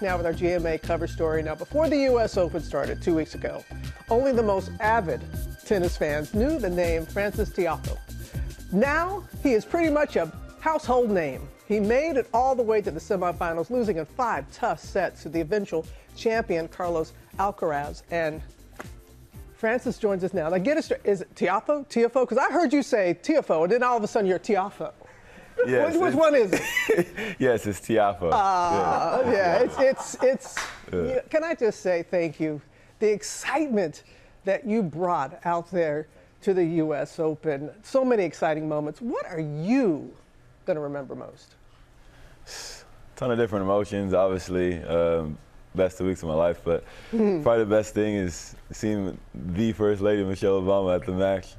Now with our GMA cover story. Now, before the U.S. Open started 2 weeks ago, only the most avid tennis fans knew the name Frances Tiafoe. Now, he is pretty much a household name. He made it all the way to the semifinals, losing in 5 tough sets to the eventual champion, Carlos Alcaraz. And Frances joins us now. Now, get it straight. Is it Tiafoe? Tiafoe? Because I heard you say Tiafoe, and then all of a sudden you're Tiafoe. Yes, which one is it? Yes, it's Tiafoe. Can I just say thank you? The excitement that you brought out there to the U.S. Open, so many exciting moments. What are you going to remember most? A ton of different emotions, obviously. Best 2 weeks of my life, but probably the best thing is seeing the First Lady, Michelle Obama, at the match.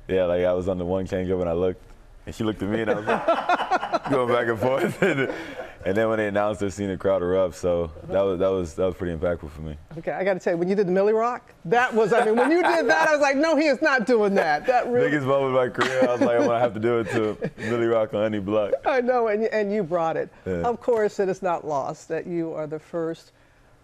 Like I was on the one changeover and I looked, and she looked at me, and I was like, going back and forth. And then when they announced her, seeing the crowd erupt, so that was pretty impactful for me. Okay, I got to tell you, when you did the Millie Rock, that was, I mean, when you did that, I was like, no, he is not doing that. That really... Biggest moment of my career. I was like, I'm gonna have to do it to Millie Rock on any block. I know, and you brought it. Yeah. Of course, it is not lost that you are the first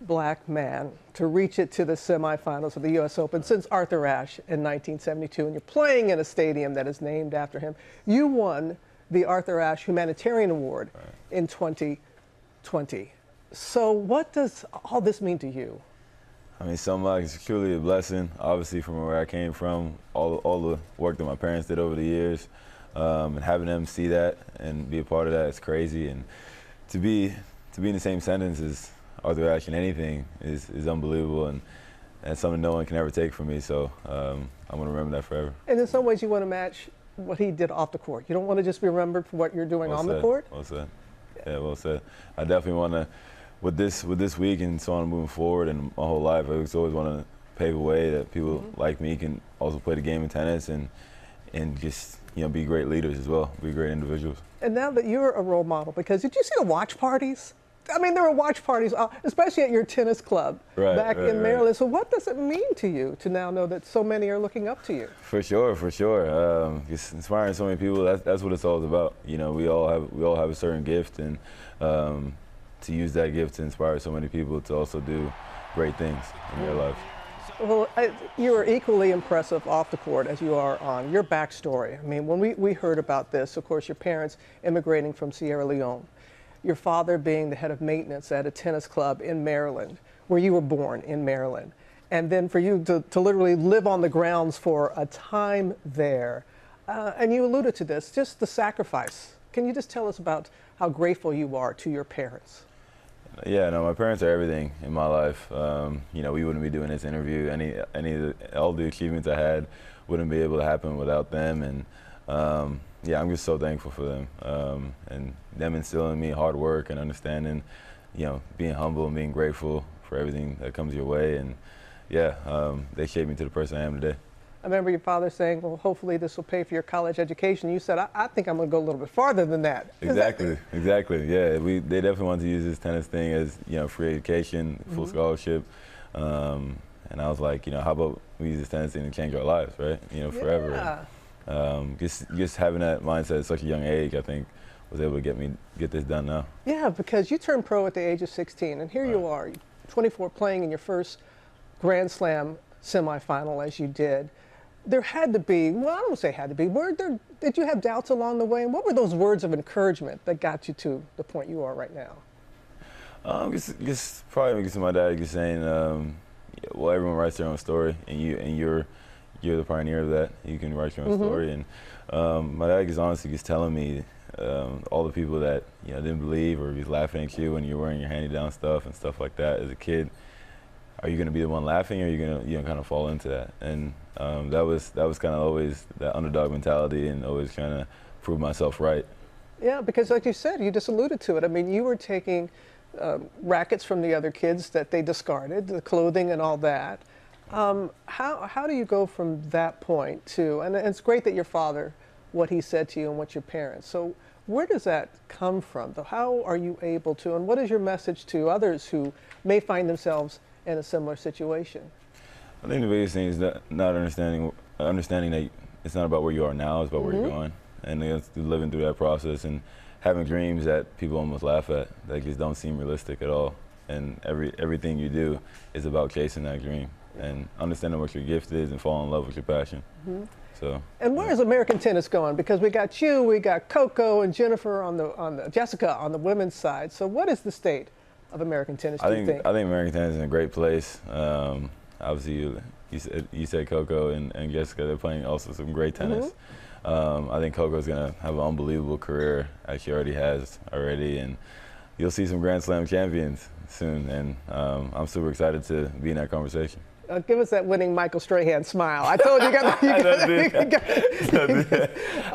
black man to reach it to the semifinals of the U.S. Open since Arthur Ashe in 1972, and you're playing in a stadium that is named after him. You won the Arthur Ashe Humanitarian Award in 2020. So what does all this mean to you? I mean, so much. It's truly a blessing, obviously, from where I came from, all the work that my parents did over the years, and having them see that and be a part of that is crazy. And to be in the same sentence as Arthur Ashe in anything is unbelievable, and that's something no one can ever take from me. So I'm going to remember that forever. And in some ways, you want to match what he did off the court. You don't want to just be remembered for what you're doing on the court? Well said. Yeah, well said. I definitely want to, with this week and so on moving forward and my whole life, I always want to pave a way that people like me can also play the game of tennis and just, be great leaders as well, be great individuals. And now that you're a role model, because did you see the watch parties? I mean, there were watch parties, especially at your tennis club back in Maryland. Right. So what does it mean to you to now know that so many are looking up to you? For sure. It's inspiring so many people. That's what it's all about. We all have a certain gift, and to use that gift to inspire so many people to also do great things in their lives. Well, you are equally impressive off the court as you are on. Your backstory. I mean, when we heard about this, of course, your parents immigrating from Sierra Leone, your father being the head of maintenance at a tennis club in Maryland, where you were born in Maryland, and then for you to literally live on the grounds for a time there. And you alluded to this, just the sacrifice. Can you just tell us about how grateful you are to your parents? Yeah, no, my parents are everything in my life. We wouldn't be doing this interview. All the achievements I had wouldn't be able to happen without them. And I'm just so thankful for them, and them instilling in me hard work and understanding, being humble and being grateful for everything that comes your way. And they shaped me to the person I am today. I remember your father saying, well, hopefully this will pay for your college education. You said, I think I'm going to go a little bit farther than that. Exactly. Yeah, they definitely wanted to use this tennis thing as, having education, full scholarship. And I was like, how about we use this tennis thing to change our lives, right? Forever. Yeah. Just having that mindset at such a young age, I think, was able to get this done now. Yeah, because you turned pro at the age of 16, and here you are, 24, playing in your first Grand Slam semifinal as you did. There had to be, well, I don't say had to be, did you have doubts along the way? And what were those words of encouragement that got you to the point you are right now? Just probably my dad just saying, well, everyone writes their own story, and you're the pioneer of that. You can write your own story. And my dad is honestly just telling me all the people that didn't believe or was laughing at you when you're wearing your hand-me-down stuff and stuff like that as a kid. Are you going to be the one laughing, or are you going to kind of fall into that? And that was kind of always that underdog mentality, and always trying to prove myself right. Yeah, because like you said, you just alluded to it. I mean, you were taking rackets from the other kids that they discarded, the clothing and all that. How do you go from that point to, and it's great that your father, what he said to you and what your parents, so where does that come from? How are you able to, and what is your message to others who may find themselves in a similar situation? I think the biggest thing is that not understanding that it's not about where you are now, it's about where you're going. And living through that process and having dreams that people almost laugh at, that just don't seem realistic at all. And everything you do is about chasing that dream and understanding what your gift is and falling in love with your passion. So. And where is American tennis going? Because we got you, we got Coco and Jennifer on the Jessica on the women's side. So what is the state of American tennis? Do you think? I think American tennis is in a great place. Obviously, you said Coco and Jessica. They're playing also some great tennis. I think Coco's gonna have an unbelievable career, as she already has and you'll see some Grand Slam champions soon. And I'm super excited to be in that conversation. Give us that winning Michael Strahan smile. I told you, I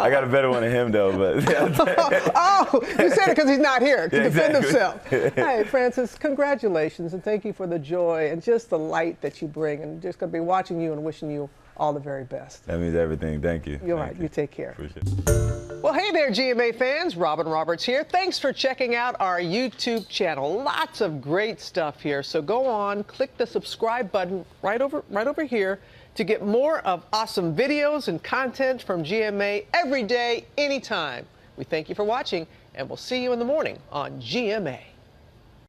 got a better one of him, though. But oh, you said it because he's not here to defend himself. Hey, Francis, congratulations, and thank you for the joy and just the light that you bring. And just going to be watching you and wishing you all the very best. That means everything. Thank you. You're right. You take care. Appreciate it. Well, hey there, GMA fans. Robin Roberts here. Thanks for checking out our YouTube channel. Lots of great stuff here. So go on, click the subscribe button right over here to get more of awesome videos and content from GMA every day, anytime. We thank you for watching, and we'll see you in the morning on GMA.